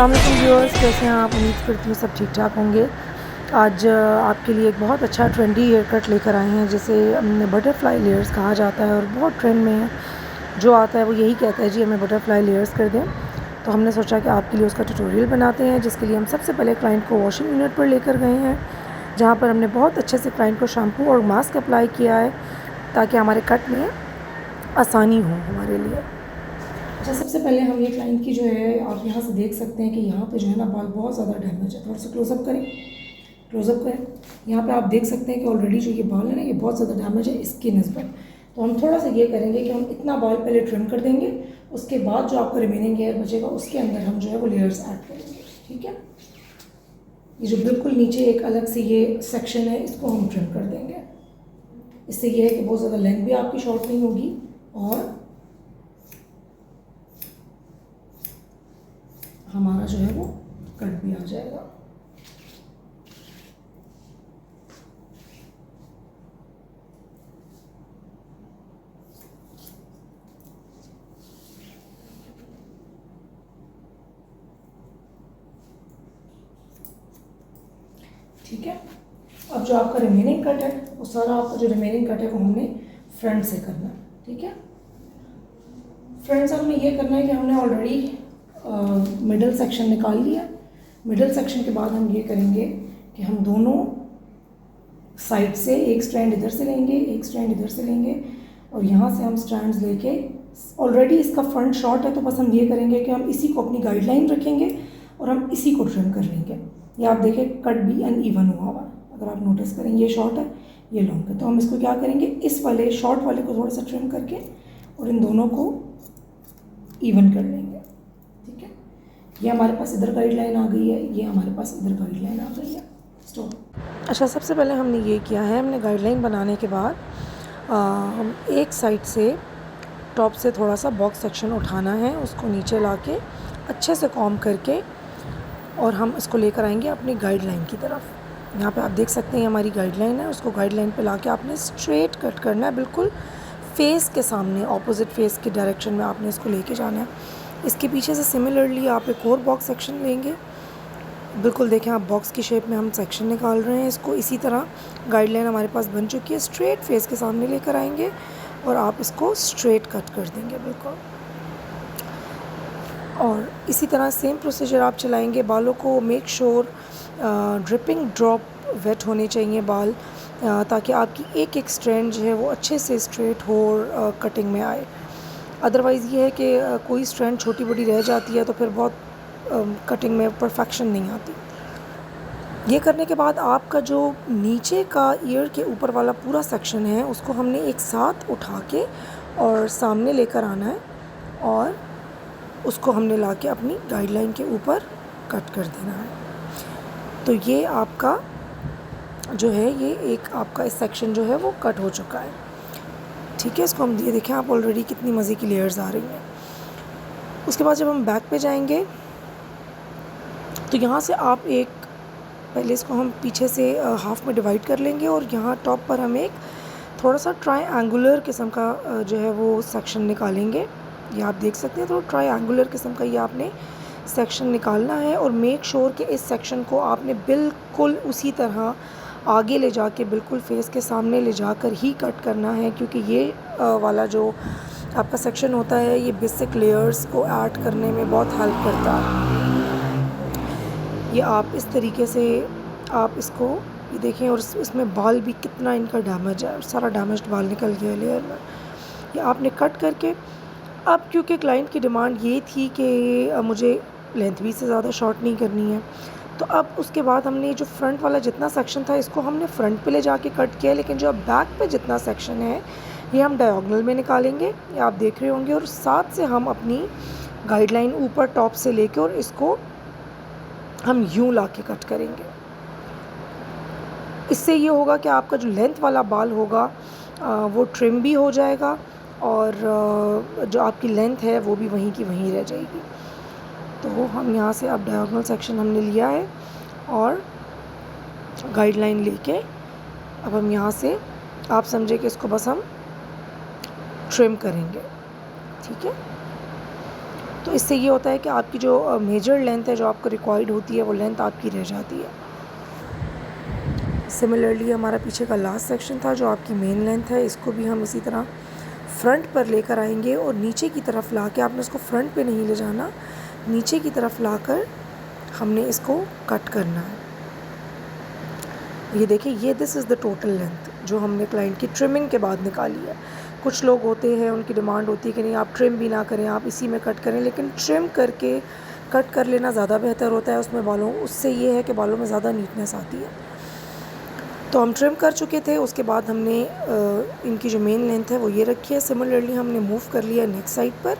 अस्सलाम वालेकुम व्यूअर्स, कैसे हैं आप? उम्मीद करती हूँ सब ठीक ठाक होंगे। आज आपके लिए एक बहुत अच्छा ट्रेंडी हेयर कट लेकर आए हैं जिसे बटरफ्लाई लेयर्स कहा जाता है और बहुत ट्रेंड में है। जो आता है वो यही कहता है जी हमें बटरफ्लाई लेयर्स कर दें। तो हमने सोचा कि आपके लिए उसका ट्यूटोरियल बनाते हैं, जिसके लिए हम सबसे पहले क्लाइंट को वॉशिंग यूनिट पर लेकर गए हैं, जहाँ पर हमने बहुत अच्छे से क्लाइंट को शैम्पू और मास्क अप्लाई किया है ताकि हमारे कट में आसानी हो हमारे लिए। अच्छा, सबसे पहले हम ये क्लाइंट की जो है आप यहाँ से देख सकते हैं कि यहाँ पे जो है ना बाल बहुत ज़्यादा डैमेज है। थोड़ा सा क्लोज़अप करें, क्लोज़अप करें। यहाँ पे आप देख सकते हैं कि ऑलरेडी जो ये बाल है ना ये बहुत ज़्यादा डैमेज है इसकी निस्बत। तो हम थोड़ा सा ये करेंगे कि हम इतना बाल पहले ट्रिम कर देंगे, उसके बाद जो आपका रिमेनिंग हेयर बचेगा उसके अंदर हम जो है वो लेयर्स ऐड करेंगे। ठीक है, ये जो बिल्कुल नीचे एक अलग से ये सेक्शन है इसको हम ट्रिम कर देंगे। इससे ये है कि बहुत ज़्यादा लेंथ भी आपकी शॉर्ट नहीं होगी और हमारा जो है वो कट भी आ जाएगा। ठीक है, अब जो आपका रिमेनिंग कट है वो सारा आपका जो रिमेनिंग कट है वो हमने फ्रंट से करना है। ठीक है, फ्रंट से हमने ये करना है कि हमने ऑलरेडी मिडल सेक्शन निकाल लिया। मिडल सेक्शन के बाद हम ये करेंगे कि हम दोनों साइड से एक स्ट्रैंड इधर से लेंगे, एक स्ट्रैंड इधर से लेंगे और यहाँ से हम स्ट्रैंड्स लेके, ऑलरेडी इसका फ्रंट शॉर्ट है तो बस हम ये करेंगे कि हम इसी को अपनी गाइडलाइन रखेंगे और हम इसी को ट्रिम कर लेंगे। ये आप देखें कट भी अनइवन हुआ, अगर आप नोटिस करें ये शॉर्ट है ये लॉन्ग है। तो हम इसको क्या करेंगे, इस वाले शॉर्ट वाले को थोड़ा सा ट्रिम करके और इन दोनों को इवन कर लेंगे। ठीक है, ये हमारे पास इधर गाइडलाइन आ गई है, ये हमारे पास इधर गाइडलाइन आ गई है। स्टॉप। अच्छा, सबसे पहले हमने ये किया है, हमने गाइडलाइन बनाने के बाद हम एक साइड से टॉप से थोड़ा सा बॉक्स सेक्शन उठाना है, उसको नीचे लाके अच्छे से कॉम्ब करके और हम इसको लेकर आएंगे अपनी गाइडलाइन की तरफ। यहाँ पे आप देख सकते हैं हमारी गाइडलाइन है, उसको गाइडलाइन पे लाके आपने स्ट्रेट कट करना है, बिल्कुल फेस के सामने ऑपोजिट फेस के डायरेक्शन में आपने इसको लेके जाना है। इसके पीछे से सिमिलरली आप एक और बॉक्स सेक्शन लेंगे, बिल्कुल देखें आप बॉक्स की शेप में हम सेक्शन निकाल रहे हैं। इसको इसी तरह गाइडलाइन हमारे पास बन चुकी है, स्ट्रेट फेस के सामने लेकर आएंगे और आप इसको स्ट्रेट कट कर देंगे बिल्कुल। और इसी तरह सेम प्रोसीजर आप चलाएंगे। बालों को make sure dripping drop wet होने चाहिए बाल, ताकि आपकी एक एक स्ट्रैंड जो है वो अच्छे से स्ट्रेट हो और कटिंग में आए। अदरवाइज़ ये है कि कोई स्ट्रैंड छोटी बड़ी रह जाती है तो फिर बहुत कटिंग में परफेक्शन नहीं आती। ये करने के बाद आपका जो नीचे का ईयर के ऊपर वाला पूरा सेक्शन है उसको हमने एक साथ उठा के और सामने लेकर आना है और उसको हमने लाके अपनी गाइडलाइन के ऊपर कट कर देना है। तो ये आपका जो है ये एक आपका इस सेक्शन जो है वो कट हो चुका है। ठीक है, इसको हम ये देखें आप ऑलरेडी कितनी मज़े की लेयर्स आ रही हैं। उसके बाद जब हम बैक पे जाएंगे तो यहाँ से आप एक पहले इसको हम पीछे से हाफ में डिवाइड कर लेंगे और यहाँ टॉप पर हम एक थोड़ा सा ट्रायंगुलर किस्म का जो है वो सेक्शन निकालेंगे। ये आप देख सकते हैं, तो ट्रायंगुलर किस्म का ये आपने सेक्शन निकालना है और मेक श्योर कि इस सेक्शन को आपने बिल्कुल उसी तरह आगे ले जाके बिल्कुल फेस के सामने ले जाकर ही कट करना है, क्योंकि ये वाला जो आपका सेक्शन होता है ये बेसिक लेयर्स को ऐड करने में बहुत हेल्प करता है। ये आप इस तरीके से आप इसको ये देखें और इसमें बाल भी कितना इनका डैमेज है, सारा डैमेज्ड बाल निकल गया लेयर में। ये आपने कट करके, अब क्योंकि क्लाइंट की डिमांड ये थी कि मुझे लेंथ भी से ज़्यादा शॉर्ट नहीं करनी है, तो अब उसके बाद हमने जो फ्रंट वाला जितना सेक्शन था इसको हमने फ्रंट पे ले जाके कट किया, लेकिन जो अब बैक पे जितना सेक्शन है ये हम डायगोनल में निकालेंगे, ये आप देख रहे होंगे। और साथ से हम अपनी गाइडलाइन ऊपर टॉप से लेके और इसको हम यूँ ला के कट करेंगे। इससे ये होगा कि आपका जो लेंथ वाला बाल होगा वो ट्रिम भी हो जाएगा और जो आपकी लेंथ है वो भी वहीं की वहीं रह जाएगी। तो हम यहाँ से अब डायगोनल सेक्शन हमने लिया है और गाइडलाइन लेके अब हम यहाँ से आप समझे कि इसको बस हम ट्रिम करेंगे। ठीक है, तो इससे ये होता है कि आपकी जो मेजर लेंथ है जो आपको रिक्वायर्ड होती है वो लेंथ आपकी रह जाती है। सिमिलरली हमारा पीछे का लास्ट सेक्शन था जो आपकी मेन लेंथ है, इसको भी हम इसी तरह फ्रंट पर लेकर आएंगे और नीचे की तरफ ला के, आपने इसको फ्रंट पे नहीं ले जाना, नीचे की तरफ लाकर हमने इसको कट करना है। ये देखिए, ये this is the total length जो हमने क्लाइंट की ट्रिमिंग के बाद निकाली है। कुछ लोग होते हैं उनकी डिमांड होती है कि नहीं आप ट्रिम भी ना करें, आप इसी में कट करें, लेकिन ट्रिम करके कट कर लेना ज़्यादा बेहतर होता है उसमें बालों, उससे ये है कि बालों में ज़्यादा नीटनेस आती है। तो हम ट्रिम कर चुके थे, उसके बाद हमने इनकी जो मेन लेंथ है वो ये रखी है। सिमिलरली हमने मूव कर लिया नेक साइड पर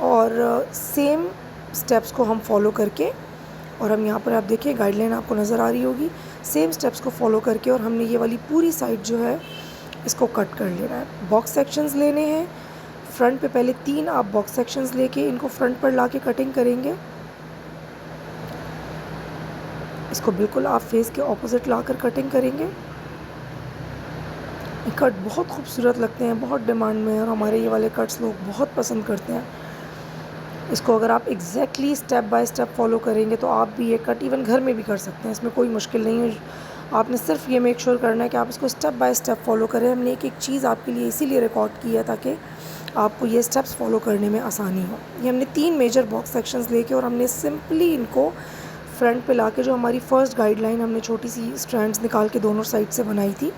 और सेम स्टेप्स को हम फॉलो करके, और हम यहाँ पर आप देखिए गाइडलाइन आपको नज़र आ रही होगी, सेम स्टेप्स को फॉलो करके और हमने ये वाली पूरी साइड जो है इसको कट कर लेना है। बॉक्स सेक्शंस लेने हैं फ्रंट पे, पहले 3 आप बॉक्स सेक्शंस लेके इनको फ्रंट पर ला के कटिंग करेंगे। इसको बिल्कुल आप फेस के ऑपोजिट लाकर कटिंग करेंगे। ये कट बहुत खूबसूरत लगते हैं, बहुत डिमांड में है और हमारे ये वाले कट्स लोग बहुत पसंद करते हैं। इसको अगर आप exactly step by step follow करेंगे तो आप भी ये कट इवन घर में भी कर सकते हैं, इसमें कोई मुश्किल नहीं है। आपने सिर्फ ये मेक श्योर करना है कि आप इसको स्टेप बाय स्टेप फॉलो करें। हमने एक एक चीज़ आपके लिए इसीलिए रिकॉर्ड की है ताकि आपको ये स्टेप्स फॉलो करने में आसानी हो। ये हमने 3 मेजर बॉक्स सेक्शंस लेके और हमने सिंपली इनको फ्रंट पे लाके, जो हमारी फ़र्स्ट गाइडलाइन हमने छोटी सी स्ट्रैंड्स निकाल के दोनों साइड से बनाई थी,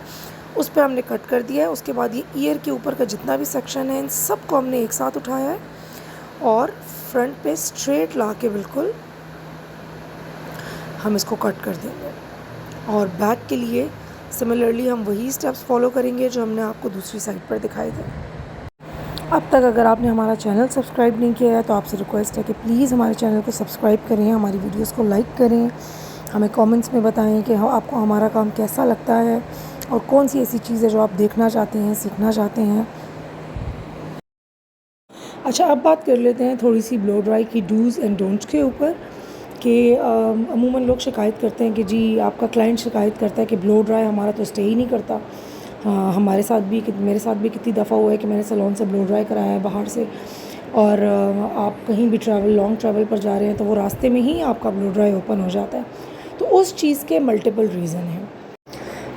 उस पर हमने कट कर दिया है। उसके बाद ये ईयर के ऊपर का जितना भी सेक्शन है इन सब को हमने एक साथ उठाया है और फ्रंट पे स्ट्रेट ला के बिल्कुल हम इसको कट कर देंगे। और बैक के लिए सिमिलरली हम वही स्टेप्स फॉलो करेंगे जो हमने आपको दूसरी साइड पर दिखाए थे। अब तक अगर आपने हमारा चैनल सब्सक्राइब नहीं किया है तो आपसे रिक्वेस्ट है कि प्लीज़ हमारे चैनल को सब्सक्राइब करें, हमारी वीडियोस को लाइक करें, हमें कमेंट्स में बताएं कि आपको हमारा काम कैसा लगता है और कौन सी ऐसी चीज़ है जो आप देखना चाहते हैं, सीखना चाहते हैं। अच्छा, अब बात कर लेते हैं थोड़ी सी ब्लो ड्राई की डूज़ एंड डोंट्स के ऊपर कि अमूमन लोग शिकायत करते हैं कि जी आपका क्लाइंट शिकायत करता है कि ब्लो ड्राई हमारा तो स्टे ही नहीं करता। हमारे साथ भी, मेरे साथ भी कितनी दफ़ा हुआ है कि मैंने सैलून से ब्लो ड्राई कराया है बाहर से, और आप कहीं भी लॉन्ग ट्रैवल पर जा रहे हैं तो वो रास्ते में ही आपका ब्लो ड्राई ओपन हो जाता है। तो उस चीज़ के मल्टीपल रीज़न हैं।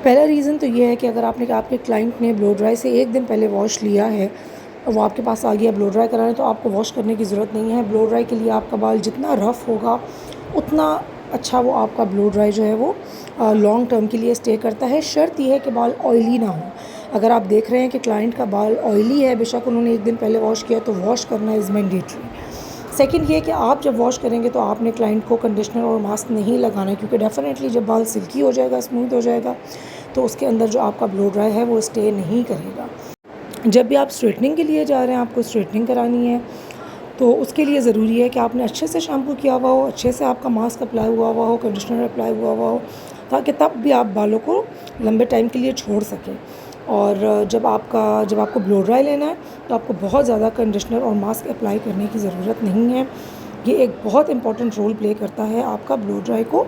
पहला रीज़न तो ये है कि अगर आपके क्लाइंट ने ब्लो ड्राई से 1 दिन पहले वॉश लिया है और वो आपके पास आ गया ब्लो ड्राई कराने, तो आपको वॉश करने की ज़रूरत नहीं है। ब्लो ड्राई के लिए आपका बाल जितना रफ़ होगा उतना अच्छा वो आपका ब्लो ड्राई जो है वो लॉन्ग टर्म के लिए स्टे करता है। शर्त यह है कि बाल ऑयली ना हो। अगर आप देख रहे हैं कि क्लाइंट का बाल ऑयली है, बेशक उन्होंने 1 दिन पहले वॉश किया, तो वॉश करना इज़ मैंडेटरी। सेकंड ये कि आप जब वॉश करेंगे तो आपने क्लाइंट को कंडीशनर और मास्क नहीं लगाना है, क्योंकि डेफिनेटली जब बाल सिल्की हो जाएगा, स्मूथ हो जाएगा, तो उसके अंदर जो आपका ब्लो ड्राई है वो स्टे नहीं करेगा। जब भी आप स्ट्रेटनिंग के लिए जा रहे हैं, आपको स्ट्रेटनिंग करानी है, तो उसके लिए ज़रूरी है कि आपने अच्छे से शैम्पू किया हुआ हो, अच्छे से आपका मास्क अप्लाई हुआ हो, कंडीशनर अप्लाई हुआ हो, ताकि तब भी आप बालों को लंबे टाइम के लिए छोड़ सकें। और जब आपको ब्लो ड्राई लेना है तो आपको बहुत ज़्यादा कंडीशनर और मास्क अप्लाई करने की ज़रूरत नहीं है। ये एक बहुत इंपॉर्टेंट रोल प्ले करता है आपका ब्लो ड्राई को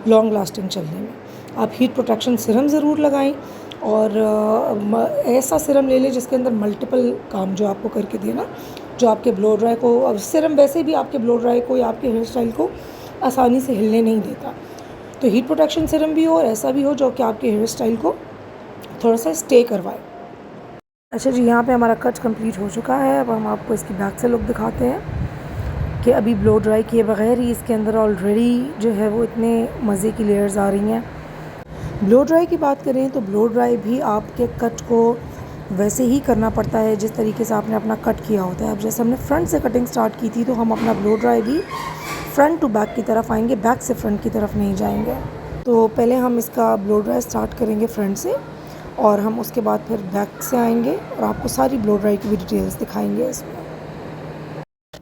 लॉन्ग लास्टिंग चलने में। आप हीट प्रोटेक्शन सीरम ज़रूर लगाएं और ऐसा सीरम ले लें जिसके अंदर मल्टीपल काम जो आपको करके देना, जो आपके ब्लो ड्राई को, अब सीरम वैसे भी आपके ब्लो ड्राई को या आपके हेयर स्टाइल को आसानी से हिलने नहीं देता, तो हीट प्रोटेक्शन सीरम भी हो और ऐसा भी हो जो कि आपके हेयर स्टाइल को थोड़ा सा स्टे करवाए। अच्छा जी, यहाँ पे हमारा कट कंप्लीट हो चुका है। अब हम आपको इसकी बैक से लुक दिखाते हैं कि अभी ब्लो ड्राई किए बगैर ही इसके अंदर ऑलरेडी जो है वो इतने मज़े की लेयर्स आ रही हैं। ब्लो ड्राई की बात करें तो ब्लो ड्राई भी आपके कट को वैसे ही करना पड़ता है जिस तरीके से आपने अपना कट किया होता है। अब जैसे हमने फ्रंट से कटिंग स्टार्ट की थी, तो हम अपना ब्लो ड्राई भी फ्रंट टू बैक की तरफ आएंगे, बैक से फ्रंट की तरफ नहीं जाएंगे। तो पहले हम इसका ब्लो ड्राई स्टार्ट करेंगे फ्रंट से और हम उसके बाद फिर बैक से आएंगे और आपको सारी ब्लो ड्राई की भी डिटेल्स दिखाएंगे इसमें।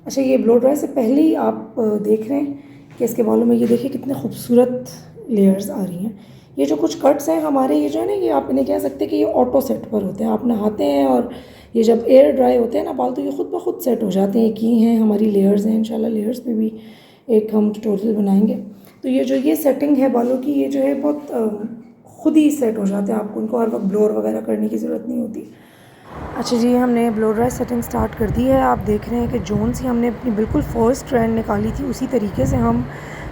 अच्छा, ये ब्लो ड्राई से पहले ही आप देख रहे हैं कि इसके बालों में ये देखिए कितने खूबसूरत लेयर्स आ रही हैं। ये जो कुछ कट्स हैं हमारे, ये जो है ना, ये आप इन्हें कह सकते हैं कि ये ऑटो सेट पर होते हैं। आप नहाते हैं और ये जब एयर ड्राई होते हैं ना बाल, तो ये ख़ुद ब खुद सेट हो जाते हैं। की हैं हमारी लेयर्स हैं, इंशाल्लाह लेयर्स पे भी एक हम ट्यूटोरियल बनाएंगे। तो ये सेटिंग है बालों की, ये जो है बहुत खुद ही सेट हो जाते हैं। आपको उनको हर वक्त ब्लोर वगैरह करने की ज़रूरत नहीं होती। अच्छा जी, हमने ब्लो ड्राई सेटिंग स्टार्ट कर दी है। आप देख रहे हैं कि जोन सी हमने अपनी बिल्कुल फर्स्ट ट्रेंड निकाली थी, उसी तरीके से हम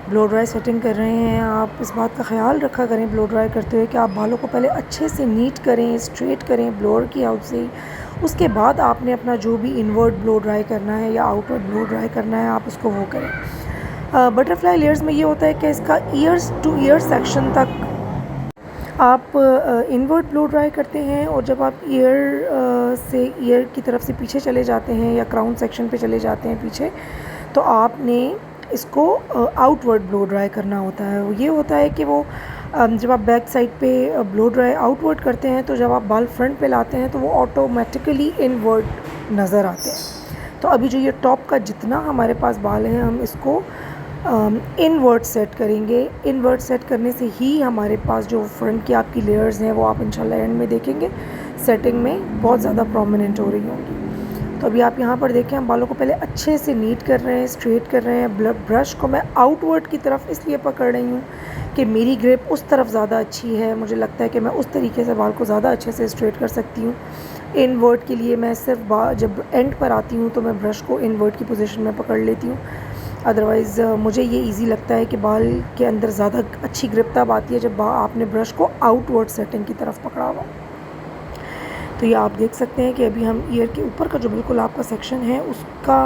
ब्लो ड्राई सेटिंग कर रहे हैं। आप इस बात का ख़्याल रखा करें ब्लो ड्राई करते हुए कि आप बालों को पहले अच्छे से नीट करें, स्ट्रेट करें ब्लोअर की हेल्प से। उसके बाद आपने अपना जो भी इनवर्ट ब्लो ड्राई करना है या आउटवर्ड ब्लो ड्राई करना है, आप उसको वो करें। बटरफ्लाई लेयर्स में ये होता है कि इसका ईयर्स टू ईयर सेक्शन तक आप इनवर्ट ब्लो ड्राई करते हैं, और जब आप ईयर से ईयर की तरफ से पीछे चले जाते हैं या क्राउन सेक्शन पे चले जाते हैं पीछे, तो आपने इसको आउटवर्ड ब्लो ड्राई करना होता है। वो ये होता है कि वो जब आप बैक साइड पे ब्लो ड्राई आउटवर्ड करते हैं, तो जब आप बाल फ्रंट पे लाते हैं तो वो ऑटोमेटिकली इनवर्ट नज़र आते हैं। तो अभी जो ये टॉप का जितना हमारे पास बाल है, हम इसको इनवर्ट सेट करेंगे। इनवर्ट सेट करने से ही हमारे पास जो फ्रंट की आपकी लेयर्स हैं वो आप इंशाल्लाह एंड में देखेंगे सेटिंग में बहुत ज़्यादा प्रोमिनेंट हो रही होंगी। तो अभी आप यहाँ पर देखें, हम बालों को पहले अच्छे से नीट कर रहे हैं, स्ट्रेट कर रहे हैं। ब्रश को मैं आउटवर्ड की तरफ इसलिए पकड़ रही हूँ कि मेरी ग्रिप उस तरफ ज़्यादा अच्छी है। मुझे लगता है कि मैं उस तरीके से बाल को ज़्यादा अच्छे से स्ट्रेट कर सकती हूँ। इनवर्ट के लिए मैं सिर्फ जब एंड पर आती हूँ तो मैं ब्रश को इनवर्ट की पोजीशन में पकड़ लेती हूँ। अदरवाइज़ मुझे ये इजी लगता है कि बाल के अंदर ज़्यादा अच्छी ग्रिप तब आती है जब आपने ब्रश को आउटवर्ड सेटिंग की तरफ पकड़ा हुआ। तो ये आप देख सकते हैं कि अभी हम ईयर के ऊपर का जो बिल्कुल आपका सेक्शन है उसका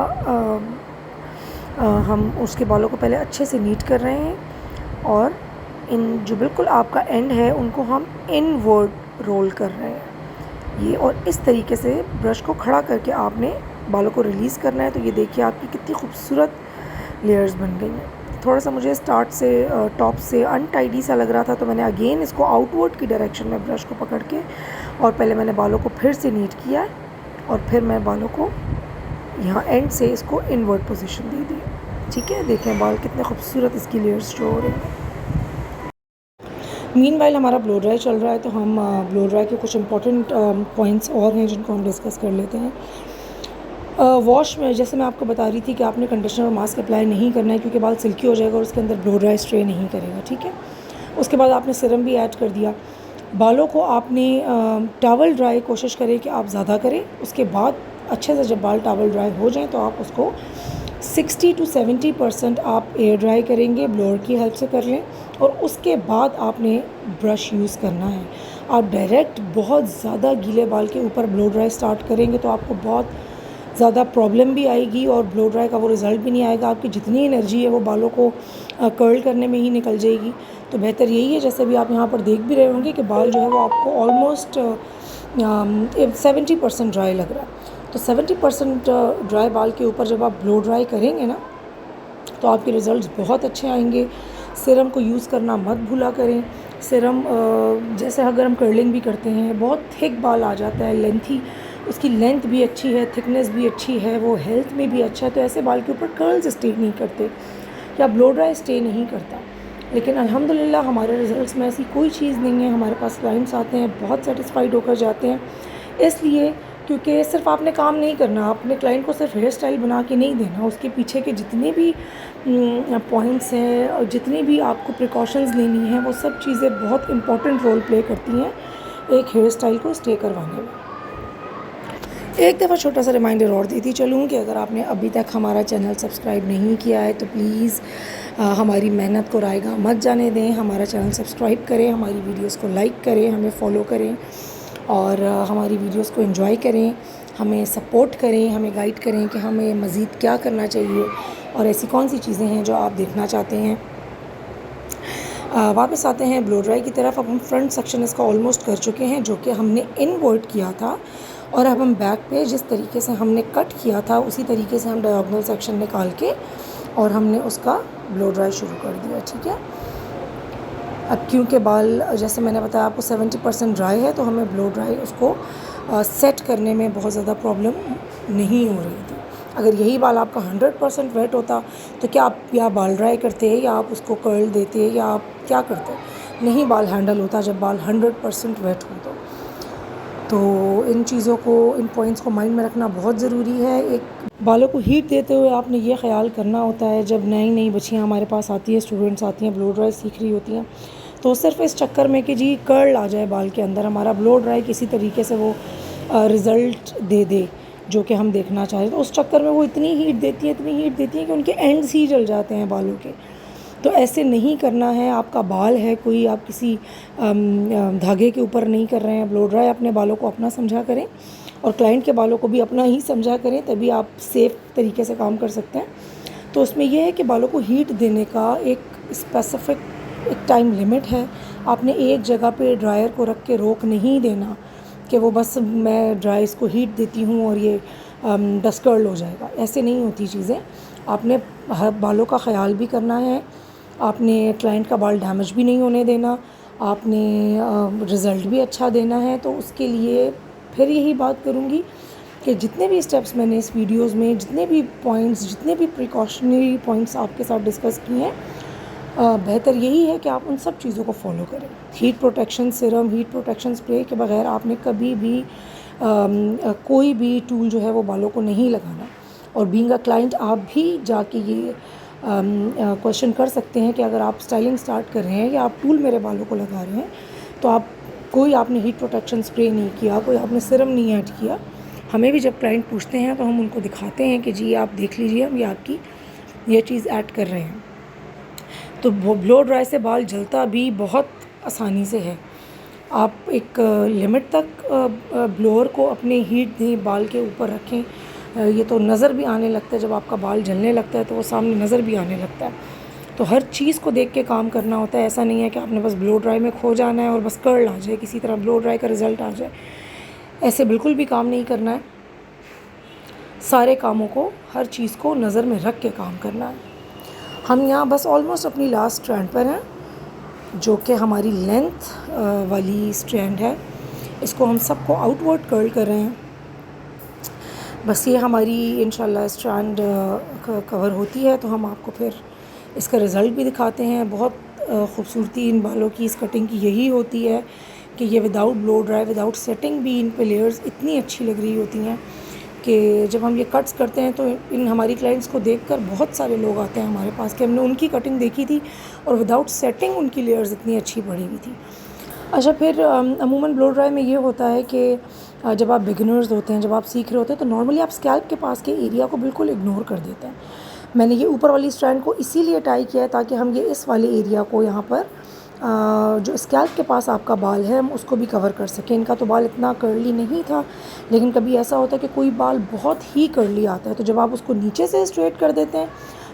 हम उसके बालों को पहले अच्छे से नीट कर रहे हैं, और इन जो बिल्कुल आपका एंड है उनको हम इनवर्ड रोल कर रहे हैं ये। और इस तरीके से ब्रश को खड़ा करके आपने बालों को रिलीज़ करना है। तो ये देखिए आपकी कितनी खूबसूरत लेयर्स बन गई हैं। थोड़ा सा मुझे स्टार्ट से टॉप से अनटाइडी सा लग रहा था, तो मैंने अगेन इसको आउटवर्ड की डायरेक्शन में ब्रश को पकड़ के, और पहले मैंने बालों को फिर से नीट किया, और फिर मैं बालों को यहाँ एंड से इसको इनवर्ट पोजीशन दे दी। ठीक है, देखें बाल कितने खूबसूरत इसकी लेयर्स शो हो रहे हैं। मीनवाइल हमारा ब्लो ड्राई चल रहा है, तो हम ब्लो ड्राई के कुछ इंपॉर्टेंट पॉइंट्स और हैं जिनको हम डिस्कस कर लेते हैं। वॉश में जैसे मैं आपको बता रही थी कि आपने कंडीशनर और मास्क अप्लाई नहीं करना है, क्योंकि बाल सिल्की हो जाएगा और उसके अंदर ब्लो ड्राई स्ट्रे नहीं करेगा। ठीक है, उसके बाद आपने सीरम भी ऐड कर दिया। बालों को आपने टॉवल ड्राई कोशिश करें कि आप ज़्यादा करें। उसके बाद अच्छे से जब बाल टॉवल ड्राई हो जाएं तो आप उसको 60 to 70% आप एयर ड्राई करेंगे, ब्लोअर की हेल्प से कर लें, और उसके बाद आपने ब्रश यूज़ करना है। आप डायरेक्ट बहुत ज़्यादा गीले बाल के ऊपर ब्लो ड्राई स्टार्ट करेंगे तो आपको बहुत ज़्यादा प्रॉब्लम भी आएगी और ब्लो ड्राई का वो रिज़ल्ट भी नहीं आएगा। आपकी जितनी एनर्जी है वो बालों को कर्ल करने में ही निकल जाएगी। तो बेहतर यही है, जैसे भी आप यहाँ पर देख भी रहे होंगे कि बाल जो है वो आपको ऑलमोस्ट 70% ड्राई लग रहा है। तो 70% ड्राई बाल के ऊपर जब आप ब्लो ड्राई करेंगे ना, तो आपके रिज़ल्ट्स बहुत अच्छे आएंगे। सीरम को यूज़ करना मत भूला करें। सीरम जैसे अगर हम कर्लिंग भी करते हैं, बहुत थिक बाल आ जाता है, लेंथी, उसकी लेंथ भी अच्छी है, थिकनेस भी अच्छी है, वो हेल्थ में भी अच्छा है, तो ऐसे बाल के ऊपर कर्ल्स स्टे नहीं करते या ब्लो ड्राई स्टे नहीं करता। लेकिन अल्हम्दुलिल्लाह हमारे रिज़ल्ट्स में ऐसी कोई चीज़ नहीं है। हमारे पास क्लाइंट्स आते हैं, बहुत सेटिस्फाइड होकर जाते हैं, इसलिए क्योंकि सिर्फ आपने काम नहीं करना, अपने क्लाइंट को सिर्फ हेयर स्टाइल बना के नहीं देना, उसके पीछे के जितने भी पॉइंट्स हैं और जितनी भी आपको प्रिकॉशंस लेनी हैं, वो सब चीज़ें बहुत इंपॉर्टेंट रोल प्ले करती हैं एक हेयर स्टाइल को स्टे करवाने में। एक दफ़ा छोटा सा रिमाइंडर और देती चलूँ कि अगर आपने अभी तक हमारा चैनल सब्सक्राइब नहीं किया है तो प्लीज़ हमारी मेहनत को रायगा मत जाने दें। हमारा चैनल सब्सक्राइब करें, हमारी वीडियोस को लाइक करें, हमें फॉलो करें, और हमारी वीडियोस को एंजॉय करें, हमें सपोर्ट करें, हमें गाइड करें कि हमें मज़ीद क्या करना चाहिए और ऐसी कौन सी चीज़ें हैं जो आप देखना चाहते हैं। वापस आते हैं ब्लो ड्राई की तरफ। अब हम फ्रंट सेक्शन इसका ऑलमोस्ट कर चुके हैं, जो कि हमने इनवर्ट किया था, और अब हम बैक पे जिस तरीके से हमने कट किया था उसी तरीके से हम डायगोनल सेक्शन निकाल के और हमने उसका ब्लो ड्राई शुरू कर दिया। ठीक है, अब क्योंकि बाल जैसे मैंने बताया आपको 70% ड्राई है, तो हमें ब्लो ड्राई उसको सेट करने में बहुत ज़्यादा प्रॉब्लम नहीं हो रही थी। अगर यही बाल आपका 100% वेट होता तो क्या आप या बाल ड्राई करते या आप उसको कर्ल देते या आप क्या करते, नहीं बाल हैंडल होता जब बाल 100% वेट हो। तो इन चीज़ों को, इन पॉइंट्स को माइंड में रखना बहुत ज़रूरी है। एक बालों को हीट देते हुए आपने ये ख्याल करना होता है, जब नई नई बच्चियाँ हमारे पास आती हैं, स्टूडेंट्स आती हैं, ब्लो ड्राई सीख रही होती हैं, तो सिर्फ इस चक्कर में कि जी कर्ल आ जाए बाल के अंदर, हमारा ब्लो ड्राई किसी तरीके से वो रिज़ल्ट दे दे जो कि हम देखना चाह रहे हैं। तो उस चक्कर में वो इतनी हीट देती है कि उनके एंड्स ही जल जाते हैं बालों के। तो ऐसे नहीं करना है। आपका बाल है कोई, आप किसी धागे के ऊपर नहीं कर रहे हैं ब्लो ड्राई। अपने बालों को अपना समझा करें और क्लाइंट के बालों को भी अपना ही समझा करें, तभी आप सेफ़ तरीके से काम कर सकते हैं। तो उसमें यह है कि बालों को हीट देने का एक स्पेसिफ़िक एक टाइम लिमिट है। आपने एक जगह पे ड्रायर को रख के रोक नहीं देना कि वो बस मैं ड्राई इसको हीट देती हूँ और ये डस्ट कर्ल हो जाएगा। ऐसे नहीं होती चीज़ें। आपने बालों का ख़याल भी करना है, आपने क्लाइंट का बाल डैमेज भी नहीं होने देना, आपने रिज़ल्ट भी अच्छा देना है। तो उसके लिए फिर यही बात करूँगी कि जितने भी स्टेप्स मैंने इस वीडियोज़ में, जितने भी पॉइंट्स, जितने भी प्रिकॉशनरी पॉइंट्स आपके साथ डिस्कस किए हैं, बेहतर यही है कि आप उन सब चीज़ों को फॉलो करें। Heat protection Siram, heat protection spray के बगैर आपने कभी भी कोई भी टूल जो है वो बालों को नहीं लगाना। और बीइंग अ क्लाइंट आप भी जाके ये क्वेश्चन कर सकते हैं कि अगर आप स्टाइलिंग स्टार्ट कर रहे हैं या आप टूल मेरे बालों को लगा रहे हैं तो आपने हीट प्रोटेक्शन स्प्रे नहीं किया, कोई आपने सिरम नहीं ऐड किया। हमें भी जब क्लाइंट पूछते हैं तो हम उनको दिखाते हैं कि जी आप देख लीजिए, हम ये आपकी ये चीज़ ऐड कर रहे हैं। तो ब्लो ड्राई से बाल जलता भी बहुत आसानी से है। आप एक लिमिट तक ब्लोअर को अपने हीट दें, बाल के ऊपर रखें। ये तो नज़र भी आने लगता है, जब आपका बाल जलने लगता है तो वो सामने नज़र भी आने लगता है। तो हर चीज़ को देख के काम करना होता है। ऐसा नहीं है कि आपने बस ब्लो ड्राई में खो जाना है और बस कर्ल आ जाए, किसी तरह ब्लो ड्राई का रिज़ल्ट आ जाए। ऐसे बिल्कुल भी काम नहीं करना है। सारे कामों को, हर चीज़ को नज़र में रख के काम करना है। हम यहाँ बस ऑलमोस्ट अपनी लास्ट स्ट्रैंड पर हैं, जो कि हमारी लेंथ वाली स्ट्रैंड है। इसको हम सबको आउटवर्ड कर्ल कर रहे हैं। बस ये हमारी इंशाल्लाह स्ट्रैंड कवर होती है तो हम आपको फिर इसका रिज़ल्ट भी दिखाते हैं। बहुत ख़ूबसूरती इन बालों की, इस कटिंग की यही होती है कि ये without blow dry, without setting भी इन पे लेयर्स इतनी अच्छी लग रही होती हैं कि जब हम ये कट्स करते हैं तो इन हमारी क्लाइंट्स को देखकर बहुत सारे लोग आते हैं हमारे पास कि हमने उनकी कटिंग देखी थी और विदाउट सेटिंग उनकी लेयर्स इतनी अच्छी पड़ी हुई थी। अच्छा, फिर अमूमन ब्लो ड्राई में ये होता है कि जब आप बिगिनर्स होते हैं, जब आप सीख रहे होते हैं तो नॉर्मली आप स्कैल्प के पास के एरिया को बिल्कुल इग्नोर कर देते हैं। मैंने ये ऊपर वाली स्ट्रैंड को इसीलिए टाई किया है ताकि हम ये इस वाले एरिया को यहाँ पर जो स्कैल्प के पास आपका बाल है हम उसको भी कवर कर सकें। इनका तो बाल इतना कर्ली नहीं था, लेकिन कभी ऐसा होता है कि कोई बाल बहुत ही कर्ली आता है तो जब आप उसको नीचे से स्ट्रेट कर देते हैं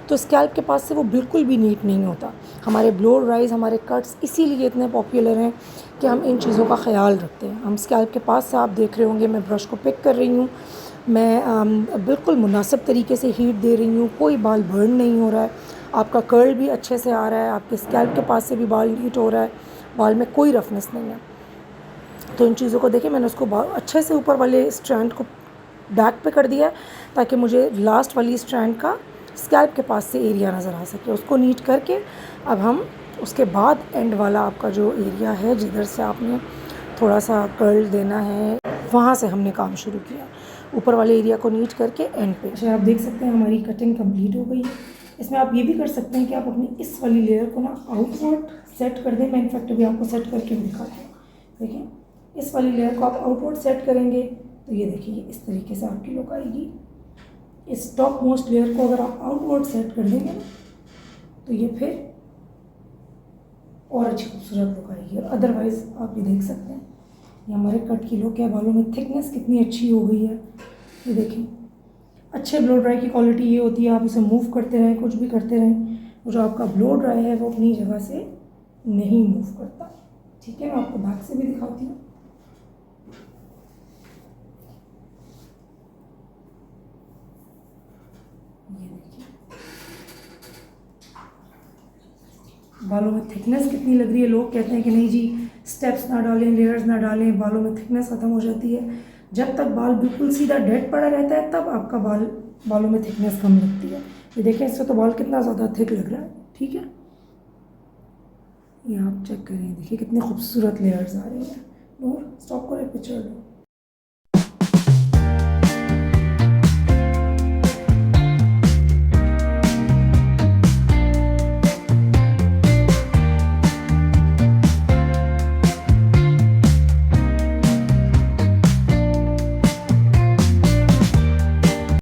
तो स्कैल्प के पास से वो बिल्कुल भी नीट नहीं होता। हमारे ब्लो ड्राइज, हमारे कट्स इसीलिए इतने पॉपुलर हैं कि हम इन चीज़ों का ख्याल रखते हैं। हम स्कैल्प के पास से, आप देख रहे होंगे मैं ब्रश को पिक कर रही हूँ, मैं बिल्कुल मुनासिब तरीके से हीट दे रही हूँ, कोई बाल बर्न नहीं हो रहा है, आपका कर्ल भी अच्छे से आ रहा है, आपके स्कैल्प के पास से भी बाल नीट हो रहा है, बाल में कोई रफनेस नहीं है। तो इन चीज़ों को देखिए, मैंने उसको अच्छे से ऊपर वाले स्ट्रैंड को बैक पे कर दिया है ताकि मुझे लास्ट वाली स्ट्रैंड का स्कैल्प के पास से एरिया नज़र आ सके। उसको नीट करके अब हम उसके बाद एंड वाला आपका जो एरिया है जिधर से आपने थोड़ा सा कर्ल देना है, वहाँ से हमने काम शुरू किया। ऊपर वाले एरिया को नीट करके एंड पे। अच्छा, आप देख सकते हैं हमारी कटिंग कंप्लीट हो गई है। इसमें आप ये भी कर सकते हैं कि आप अपनी इस वाली लेयर को ना आउटवर्ड सेट कर दें। मैं इनफैक्ट अभी आपको सेट करके भी दिखाती हूँ। देखिए, इस वाली लेयर को आप आउटवर्ड सेट करेंगे तो ये देखिए इस तरीके से आपकी लुक आएगी। इस टॉप मोस्ट लेयर को अगर आप आउटवर्ड सेट कर देंगे ना तो ये फिर और अच्छी खूबसूरत लुक आएगी। और अदरवाइज़ आप ये देख सकते हैं ये हमारे कट की लुक है। बालों में थिकनेस कितनी अच्छी हो गई है, ये देखें। अच्छे ब्लो ड्राई की क्वालिटी ये होती है, आप उसे मूव करते रहें, कुछ भी करते रहें, जो आपका ब्लो ड्राई है वो अपनी जगह से नहीं मूव करता। ठीक है, मैं आपको बैक से भी दिखाती हूँ। ये देखिए बालों में थिकनेस कितनी लग रही है। लोग कहते हैं कि नहीं जी स्टेप्स ना डालें, लेयर्स ना डालें, बालों में थिकनेस ख़त्म हो जाती है। जब तक बाल बिल्कुल सीधा डेड पड़ा रहता है तब आपका बालों में थिकनेस कम लगती है। ये देखें, इससे तो बाल कितना ज़्यादा थिक लग रहा है। ठीक है, ये आप चेक करें, देखिए कितनी खूबसूरत लेयर्स आ रही हैं। नूर, स्टॉप करो, पिक्चर लो।